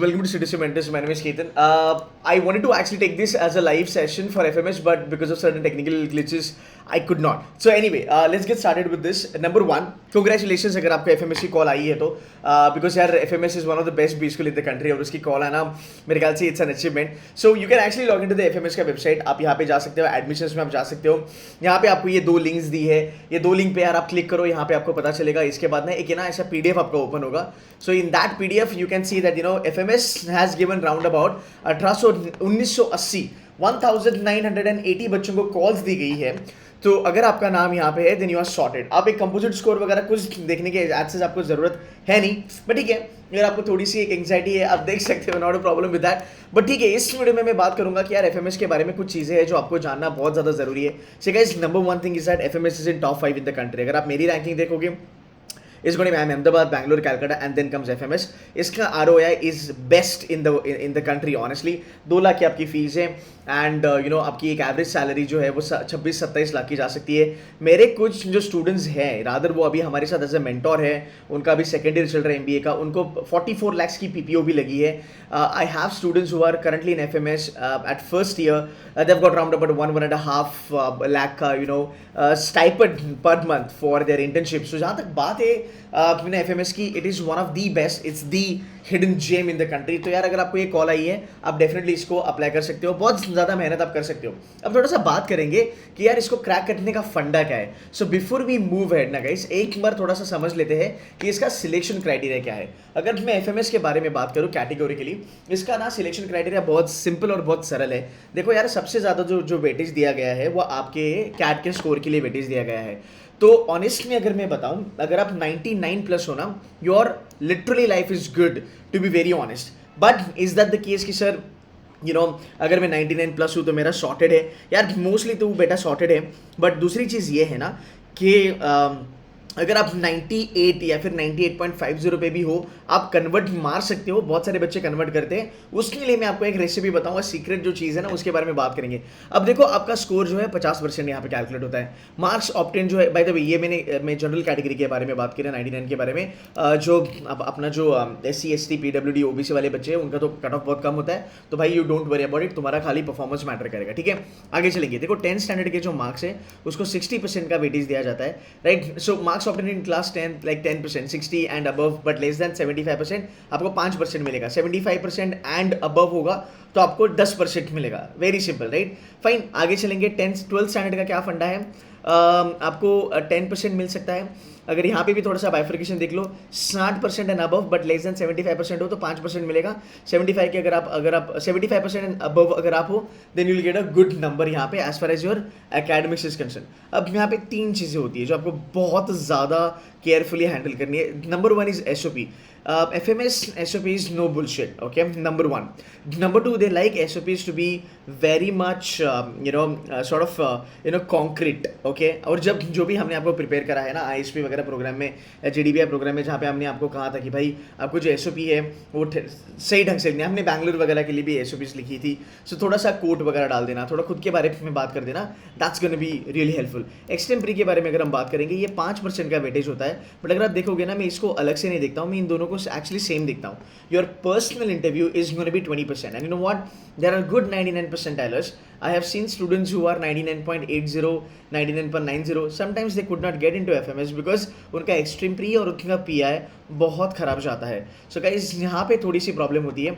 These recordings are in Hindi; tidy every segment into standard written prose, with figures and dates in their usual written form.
Welcome to Citizen Mentors. My name is Ketan. I wanted to actually take this as a live session for FMS, but because of certain technical glitches, I could not. So anyway, let's get started with this. Number one, congratulations अगर आपको FMS की कॉल आई है तो because यार FMS is one of the best B school in the country और उसकी कॉल आना मेरे ख्याल से it's an achievement. So you can actually log into the FMS का वेबसाइट. आप यहाँ पे जा सकते हो, एडमिशन्स में आप जा सकते हो. यहाँ पे आपको ये दो लिंक्स दी है. ये दो लिंक पे यार आप क्लिक करो, यहाँ पे आपको पता चलेगा. इसके बाद ना एक ना ऐसा PDF आपका ओपन होगा. So in that PDF you can see that FMS has given round about 1980 1980 बच्चों को कॉल्स दी गई है. तो अगर आपका नाम यहाँ पे है देन यू आर सॉर्टेड. आप एक कंपोजिट स्कोर वगैरह कुछ देखने के एक्सेस आपको जरूरत है नहीं, बट ठीक है, अगर आपको थोड़ी सी एक एंग्जाइटी है आप देख सकते हो, not a problem with that. But ठीक है, इस वीडियो में मैं बात करूंगा कि यार एफएमएस के बारे में कुछ चीजें हैं जो आपको जानना बहुत ज्यादा जरूरी है. So guys, number one thing is that FMS is in top 5 in the country. अगर आप मेरी रैंकिंग देखोगे, is going to be Ahmedabad, Bangalore, Calcutta, and then comes FMS. इसका ROI is best in the country honestly. 2 lakh की आपकी फीस है एंड आपकी एक एवरेज सैलरी जो है वो 26-27 लाख की जा सकती है. मेरे कुछ जो स्टूडेंट्स हैं, रादर वो अभी हमारे साथ एज ए मेंटोर है, उनका अभी सेकेंड ईयर चल रहा है MBA का, उनको 44 lakhs की PPO भी लगी है. I have students who are currently in FMS at first year. They've got around about 1.5 lakh का stipend per month for their internship. So जहाँ तक बात है FMS की, it is one of the best, it's the hidden gem in the country. तो यार अगर आपको ये कॉल आई है, आप डेफिनेटली इसको अप्लाई कर सकते हो. बहुत ज़्यादा मेहनत आप कर सकते हो. अब थोड़ा सा बात करेंगे कि यार इसको क्रैक करने का फंडा क्या है. So before we move ahead ना गाइस, एक बार थोड़ा सा समझ लेते हैं कि इसका सिलेक्शन क्राइटेरिया क्या है. अगर मैं FMS के बारे में बात करूँ कैटेगोरिकली, इसका ना सिलेक्शन क्राइटेरिया बहुत सिंपल और बहुत सरल है. देखो यार, सबसे ज़्यादा जो वेटेज दिया गया है वो आपके कैट के स्कोर के लिए वेटेज दिया गया है. तो ऑनेस्टली अगर मैं बताऊं, अगर आप 99 प्लस हो ना, your literally life is good, to be very honest. But is that the case कि सर अगर मैं 99 प्लस हूँ तो मेरा सॉर्टेड है? यार मोस्टली तो वो बेटा सॉर्टेड है. बट दूसरी चीज़ ये है ना कि अगर आप 98 या फिर 98.50 पे भी हो, आप कन्वर्ट मार सकते हो. बहुत सारे बच्चे कन्वर्ट करते हैं. उसके लिए मैं आपको एक रेसिपी बताऊंगा, सीक्रेट जो चीज़ है ना उसके बारे में बात करेंगे. अब देखो, आपका स्कोर जो है 50% यहाँ पे कैलकुलेट होता है. मार्क्स ऑप्टेन जो है, बाय द वे ये मैं जनरल कैटेगरी के बारे में बात करें 99 के बारे में. जो अपना जो SC ST PWD OBC वाले बच्चे हैं उनका तो कट ऑफ बहुत कम होता है. तो भाई you don't worry about it, तुम्हारा खाली परफॉर्मेंस मैटर करेगा. ठीक है, आगे चलेंगे. देखो 10th स्टैंडर्ड के जो मार्क्स है उसको 60% का वेटेज दिया जाता है, right. So marks obtained in class 10 like 10%, 60 and above but less than 75% आपको 5% मिलेगा. 75% and above होगा तो आपको 10% मिलेगा. Very simple, right. फाइन, आगे चलेंगे. 12th स्टैंडर्ड का क्या फंडा है? आपको 10% मिल सकता है. अगर यहाँ पे भी थोड़ा सा बाइफर्केशन देख लो, 60% and above but less than 75% हो तो 5% मिलेगा. 75 के अगर आप 75% एंड अबव अगर आप हो then you will get a good number यहाँ पे as far as your academics is concern. अब यहाँ पे 3 चीज़ें होती है जो आपको बहुत ज़्यादा केयरफुली हैंडल करनी है. Number 1 is SOP. FMS SOP is no bullshit, okay, number 1. Number 2, they like SOPs to be very much sort of concrete, okay. और जब जो भी हमने आपको प्रिपेयर करा है ना ISP वगैरह प्रोग्राम में, JDBI प्रोग्राम में, जहाँ पे हमने आपको कहा था कि भाई आपको जो SOP है वो सही ढंग से लिखना. हमने बैंगलोर वगैरह के लिए भी SOPs लिखी थी. सो थोड़ा सा कोट वगैरह डाल देना, थोड़ा खुद के बारे में बात कर देना, that's gonna be really helpful. Extempore के बारे में अगर हम बात करेंगे, ये 5% का वेटेज होता है. बट अगर आप देखोगे ना, मैं इसको अलग से नहीं देखता हूँ, मैं इन दोनों को एक्चुअली सेम देखता हूँ. Your personal interview is gonna be 20%. And you know what, there are good 99 percentiles. I have seen students who are 99.80, 99.90. Sometimes they could not get into FMS because उनका एक्सट्रीम प्री और उनका PI बहुत ख़राब जाता है. सो गाइस, यहाँ पे थोड़ी सी प्रॉब्लम होती है.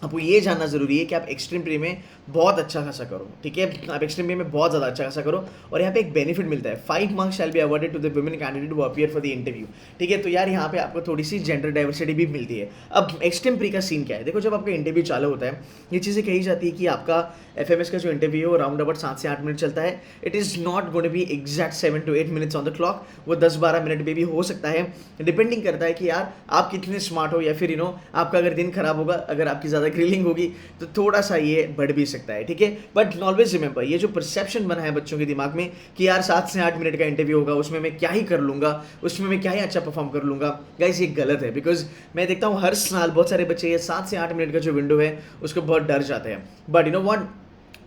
आपको ये जानना ज़रूरी है कि आप एक्सट्रीम प्री में बहुत अच्छा खासा करो. ठीक है, आप एक्सट्रीम प्री में बहुत ज़्यादा अच्छा खासा करो. और यहाँ पे एक बेनिफिट मिलता है, 5 marks shall be awarded to the women candidate who appear for the interview. ठीक है, तो यार यहाँ पे आपको थोड़ी सी जेंडर डाइवर्सिटी भी मिलती है. अब एक्सट्रीम प्री का सीन क्या है? देखो, जब आपका इंटरव्यू चालू होता है, ये चीज़ें कही जाती है कि आपका FMS का जो इंटरव्यू है वो राउंड अबाउट 7 से 8 मिनट चलता है. It is not going to be exact 7 to 8 minutes on the clock. वो 10-12 मिनट में भी हो सकता है, डिपेंडिंग करता है कि यार आप कितने स्मार्ट हो, या फिर आपका अगर दिन खराब होगा, अगर आपकी ज़्यादा ग्रिलिंग होगी तो थोड़ा सा ये बढ़ भी सकता है. ठीक है, बट ऑलवेज रिमेंबर, ये जो परसेप्शन बना है बच्चों के दिमाग में कि यार 7 से 8 मिनट का इंटरव्यू होगा, उसमें मैं क्या ही कर लूँगा, उसमें मैं क्या ही अच्छा परफॉर्म कर लूँगा, गाइस ये गलत है. बिकॉज मैं देखता हूँ हर साल बहुत सारे बच्चे ये 7 से 8 मिनट का जो विंडो है उसको बहुत डर जाते हैं. But you know what,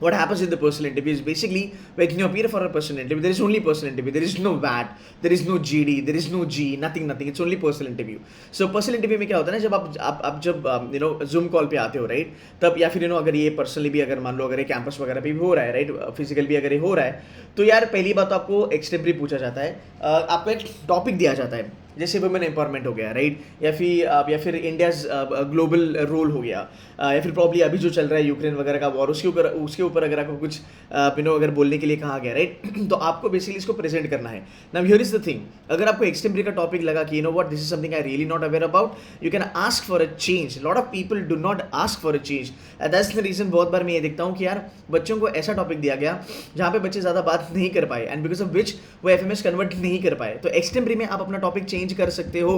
what happens in the personal interview is basically when you appear for a personal interview, there is only personal interview, there is no VAT, there is no GD, there is no G, nothing, it's only personal interview. So personal interview में क्या होता है ना, जब आप जब Zoom call पे आते हो, राइट, तब या फिर अगर ये पर्सनली भी अगर मान लो अगर ये कैंपस वगैरह पे भी हो रहा है, राइट, फिजिकल भी अगर ये हो रहा है, तो यार पहली बात तो आपको एक्सटेम्परी पूछा जाता है, आपको एक टॉपिक दिया जाता है, जैसे वुमेन एम्पावरमेंट हो गया, राइट, या फिर इंडियाज ग्लोबल रोल हो गया, या फिर प्रॉब्ली अभी जो चल रहा है यूक्रेन वगैरह का वॉर, उसके ऊपर अगर आपको कुछ अगर बोलने के लिए कहा गया, राइट, तो आपको बेसिकली इसको प्रेजेंट करना है. Now here is the thing, अगर आपको एक्सटेम्परी का टॉपिक लगा कि what, this is something I really not aware about, you can ask for a change. Lot of people do not ask for a change, that's the reason. बहुत बार मैं ये देखता हूँ कि यार बच्चों को ऐसा टॉपिक दिया गया जहाँ पे बच्चे ज़्यादा बात नहीं कर पाए, एंड बिकॉज ऑफ विच वो एफएमएस कन्वर्ट नहीं कर पाए. तो एक्सटेम्परी में आप अपना टॉपिक चेंज कर सकते हो.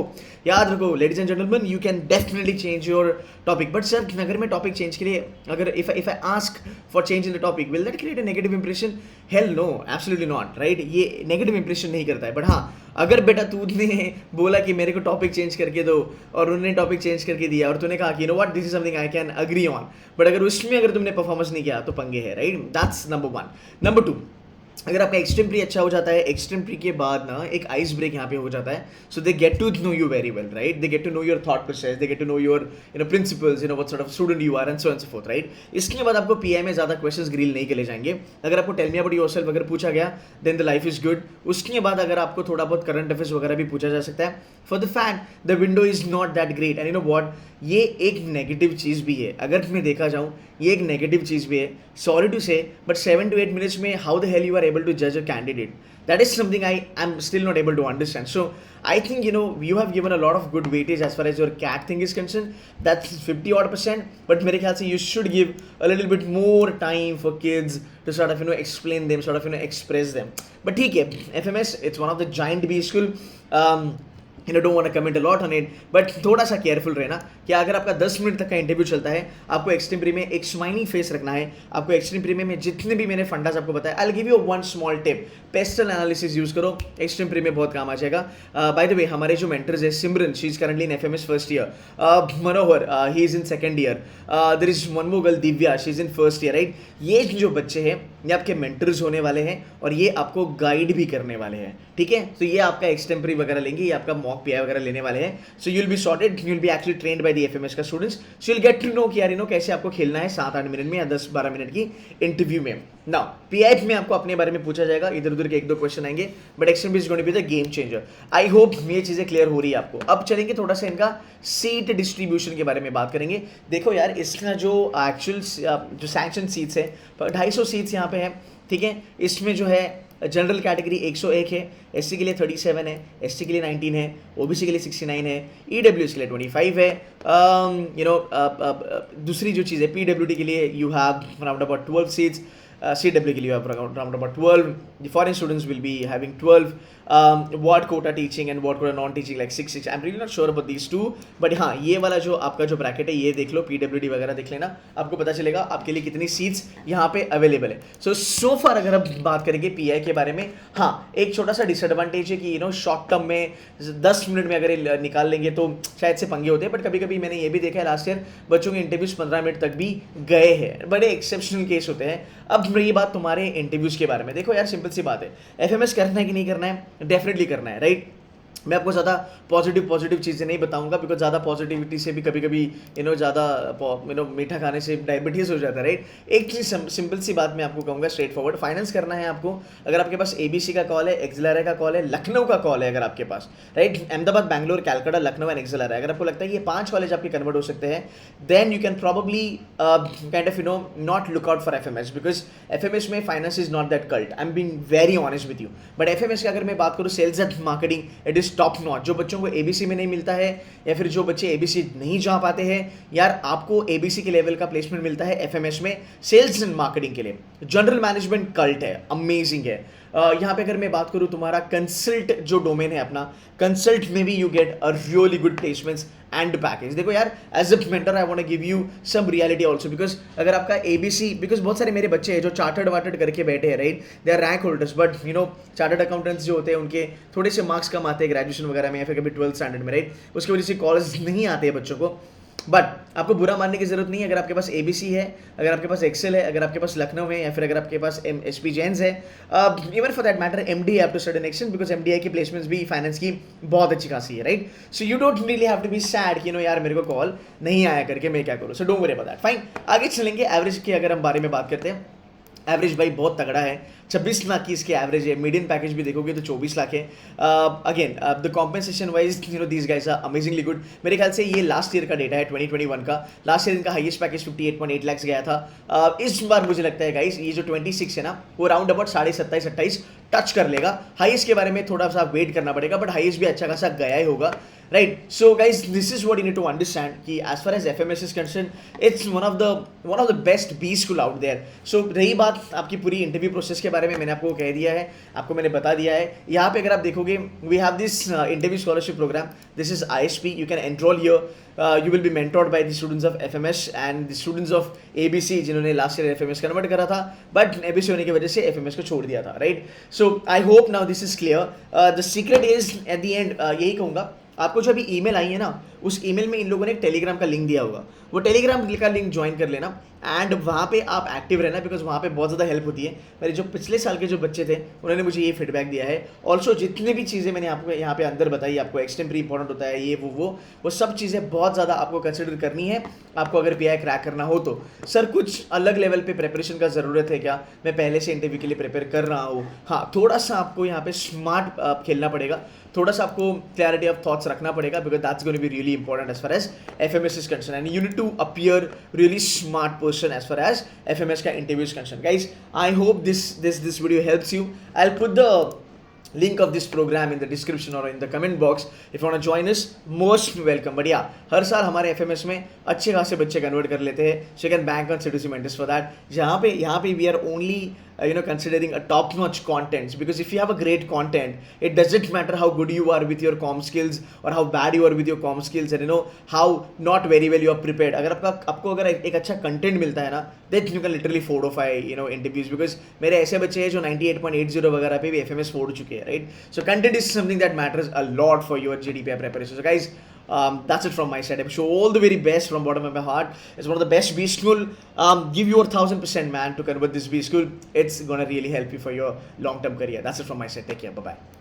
याद रखो ladies and gentleman, you can definitely change your topic. But sir अगर मैं टॉपिक चेंज के लिए अगर if I ask for change in the topic, will that create a negative impression? Hell no, absolutely not, right. ये नेगेटिव इंप्रेशन नहीं करता है. बट हाँ, अगर बेटा तूने बोला कि मेरे को टॉपिक चेंज करके दो और उन्होंने टॉपिक चेंज करके दिया और तूने कहा कि what, this is something I can agree on, but अगर उसमें अगर तुमने परफॉर्मेंस नहीं किया तो पंगे है, राइट. That's number 1. नंबर 2, अगर आपका एक्सटेम्परी अच्छा हो जाता है, एक्सटेम्परी के बाद ना एक आइस ब्रेक यहाँ पे हो जाता है. So they get to know you very well, right. They get to know your thought process, they get to know your principles, what sort of student you are, and so forth, right. इसके बाद आपको पीआई में ज़्यादा क्वेश्चंस ग्रिल नहीं करे जाएंगे. अगर आपको टेल मी अबाउट योरसेल्फ अगर पूछा गया, then the life is good. उसके बाद अगर आपको थोड़ा बहुत करंट अफेयर्स वगैरह भी पूछा जा सकता है, for the fact the window is not that great. And what, ये एक नेगेटिव चीज़ भी है. अगर मैं देखा जाऊँ, ये एक नेगेटिव चीज़ भी है. Sorry to say, but 7 to 8 minutes में how the hell you are able to जज a candidate, that is something I am still not able to understand. So I think you have given a lot of good weightage as far as your CAT thing is concerned. That's 50% odd, but मेरे ख्याल से you should give a little bit more time for kids to sort of explain them, sort of express them. But ठीक है, FMS it's one of the giant B school. Don't want to comment a lot on it, but थोड़ा सा केयरफुल रहना कि अगर आपका 10 मिनट तक का इंटरव्यू चलता है, आपको एक्सटेम्परी में एक स्माइली फेस रखना है. आपको एक्सटेम्परी में जितने भी मैंने फंडास आपको बताया, I will give you one small tip. Pastel analysis use करो, एक्सटेम्परी में बहुत काम आ जाएगा. बाय द वे, हमारे जो मेंटर्स है, Simran, she is currently in FMS first year. Manohar, he is in second year. There is one more girl, Divya, she is in first year, right. ये जो बच्चे हैं, ये आपके मेंटर्स होने वाले हैं और ये आपको गाइड भी करने वाले हैं, ठीक है. तो ये आपका एक्सटेम्परी वगैरह लेंगे, ये आपका मॉक पीआई वगैरह लेने वाले हैं. So you will be sorted, you will be actually trained by the FMS का students. So you will get to know कि यार कैसे आपको खेलना है 7-8 मिनट में या 10-12 मिनट की इंटरव्यू में. नाउ पीआई में आपको अपने बारे में पूछा जाएगा, इधर उधर के 1-2 क्वेश्चन आएंगे, but extempore is going to be the game changer. I hope ये चीजें क्लियर हो रही है आपको. अब चलेंगे थोड़ा सा इनका सीट डिस्ट्रीब्यूशन के बारे में बात करेंगे. देखो यार, इसका जो एक्चुअल जो सैंक्शन सीट्स है, 250 सीट्स यहाँ पे है, ठीक है. इसमें जो है जनरल कैटेगरी 101 है, एससी के लिए 37 है, एसटी के लिए 19 है, ओबीसी के लिए 69 है, ईडब्ल्यूएस के लिए 25 है. दूसरी जो चीज़ है, पीडब्ल्यूडी के लिए you have around about 12 seats. CW के लिए around about 12. The foreign students will be having 12. Ward quota teaching and ward quota non-teaching like 6. I'm really not sure about these two. But हाँ, ये वाला जो आपका जो ब्रैकेट है, ये देख लो, PWD वगैरह देख लेना, आपको पता चलेगा आपके लिए कितनी सीट्स यहाँ पे अवेलेबल है. सो फार अगर आप बात करेंगे पीआई के बारे में, हाँ, एक छोटा सा डिसएडवांटेज है कि शॉर्ट टर्म में 10 मिनट में अगर निकाल लेंगे तो शायद से पंगे होते हैं. बट कभी कभी मैंने ये भी देखा है, लास्ट ईयर बच्चों के इंटरव्यूज 15 मिनट तक भी गए हैं. बड़े एक्सेप्शनल केस होते हैं. अब रही बात तुम्हारे इंटरव्यूज के बारे में, देखो यार, सिंपल सी बात है, एफएमएस करना है कि नहीं करना है, डेफिनेटली करना है, राइट. मैं आपको ज़्यादा पॉजिटिव चीज़ें नहीं बताऊंगा, बिकॉज ज़्यादा पॉजिटिविटी से भी कभी कभी ज़्यादा मीठा खाने से डायबिटीज़ हो जाता है, राइट. एक चीज़ सिंपल सी बात मैं आपको कहूँगा, स्ट्रेट फॉरवर्ड, फाइनेंस करना है आपको. अगर आपके पास एबीसी का कॉल है, एक्सएलआरआई का कॉल है, लखनऊ का कॉल है अगर आपके पास, right, Ahmedabad, Bangalore, Calcutta, Lucknow and XLRI, अगर आपको लगता है ये 5 कॉलेज आपके कन्वर्ट हो सकते हैं, then you can probably kind of not look out for FMS, because FMS में finance is not that cult. I am being very honest with you. But FMS की अगर मैं बात करूँ, sales and marketing, it is top notch. जो बच्चों को एबीसी में नहीं मिलता है, या फिर जो बच्चे एबीसी नहीं जा पाते हैं, यार आपको एबीसी के लेवल का प्लेसमेंट मिलता है एफएमएस में, सेल्स एंड मार्केटिंग के लिए. जनरल मैनेजमेंट कल्ट है, अमेजिंग है. यहाँ पे अगर मैं बात करूँ, तुम्हारा कंसल्ट जो डोमेन है अपना, कंसल्ट में भी you get a really good placements and package. देखो यार, as a mentor I want to give you some reality also, because अगर आपका एबीसी, बिकॉज बहुत सारे मेरे बच्चे हैं जो चार्टर्ड वार्टर्ड करके बैठे हैं, right, they are rank holders, but chartered accountants जो होते हैं उनके थोड़े से मार्क्स कम आते हैं ग्रेजुएशन वगैरह में या फिर कभी 12th स्टैंडर्ड में, राइट. उसकी वजह से कॉलेज नहीं आते हैं बच्चों को. बट आपको बुरा मानने की जरूरत नहीं है अगर आपके पास ABC है, अगर आपके पास एक्सेल है, अगर आपके पास लखनऊ है, या फिर अगर आपके पास SP जैन्स है, even for that matter MD है, to certain extent, because MDI की प्लेसमेंट्स भी फाइनेंस की बहुत अच्छी खासी है, right? So you don't really have to be sad कि यार मेरे को कॉल नहीं आया करके मैं क्या करूँ. So don't worry about that. Fine, आगे चलेंगे. एवरेज के अगर हम बारे में बात करते हैं, एवरेज भाई बहुत तगड़ा है. 26 लाख की इसकी एवरेज है. मीडियन पैकेज भी देखोगे तो 24 लाख है. Again the compensation wise these guys are amazingly good. मेरे ख्याल से ये लास्ट ईयर का डेटा है 2021 का. लास्ट ईयर इनका हाईएस्ट पैकेज 58.8 लाख गया था. इस बार मुझे लगता है गाइस ये जो 26 है ना, वो राउंड अबाउट 27.5-28 टच कर लेगा. हाईएस्ट के बारे में थोड़ा सा वेट करना पड़ेगा, बट हाईएस्ट भी अच्छा खासा गया ही होगा, right? So guys this is what you need to understand कि as far as FMS is concern, it's one of the best B school out there. सो रही बात आपकी पूरी इंटरव्यू प्रोसेस के बारे में, मैंने आपको कह दिया है, आपको मैंने बता दिया है. यहाँ पे अगर आप देखोगे, we have this interview scholarship programme. This is ISP. You can enrol here. You will be mentored by the students of FMS and the students of ABC जिन्होंने लास्ट ईयर FMS कन्वर्ट करा था, बट ABC होने की वजह से FMS को छोड़ दिया था, right? So I hope now this is clear. The secret is at the end, यही कहूँगा, आपको जो अभी ईमेल आई है ना, उस ईमेल में इन लोगों ने एक टेलीग्राम का लिंक दिया होगा. वो टेलीग्राम का लिंक ज्वाइन कर लेना एंड वहाँ पे आप एक्टिव रहना, बिकॉज वहाँ पे बहुत ज़्यादा हेल्प होती है. मेरे जो पिछले साल के जो बच्चे थे उन्होंने मुझे ये फीडबैक दिया है. ऑल्सो जितनी भी चीज़ें मैंने आपको यहाँ पे अंदर बताई, आपको एक्सटेम्परी इंपॉर्टेंट होता है, ये वो सब चीज़ें बहुत ज़्यादा आपको कंसिडर करनी है. आपको अगर PI क्रैक करना हो तो सर कुछ अलग लेवल पे प्रिपरेशन का ज़रूरत है क्या? मैं पहले से इंटरव्यू के लिए प्रिपेयर कर रहा हूँ. हाँ, थोड़ा सा आपको यहाँ पे स्मार्ट खेलना पड़ेगा, थोड़ा सा आपको क्लैरिटी ऑफ थॉट्स रखना पड़ेगा, because that's going to be really important as far as FMS is concern, and you need to appear really smart person as far as FMS का interview is concern. Guys, I hope this video helps you. I'll put the link of this program in the description or in the comment box. If you want to join us, most welcome. But yeah, हर साल हमारे FMS में अच्छे खासे बच्चे कन्वर्ट कर लेते हैं. So you can bank on C2C Mentors for that. यहाँ पे we are only considering a top-notch content, because if you have a great content, it doesn't matter how good you are with your comm skills or how bad you are with your comm skills, and how not very well you are prepared. अगर आपको अगर एक अच्छा कंटेंट मिलता है ना, then you can literally 4 or 5 interviews, because मेरे ऐसे बच्चे हैं जो 98.80 वगैरह पे भी FMS फोड़ चुके हैं, right? So content is something that matters a lot for your GDPI preparation. So guys, that's it from my side. I wish you all the very best from bottom of my heart. It's one of the best B school. Give your 1000% man to convert this B school. It's gonna really help you for your long-term career. That's it from my side. Take care. Bye bye.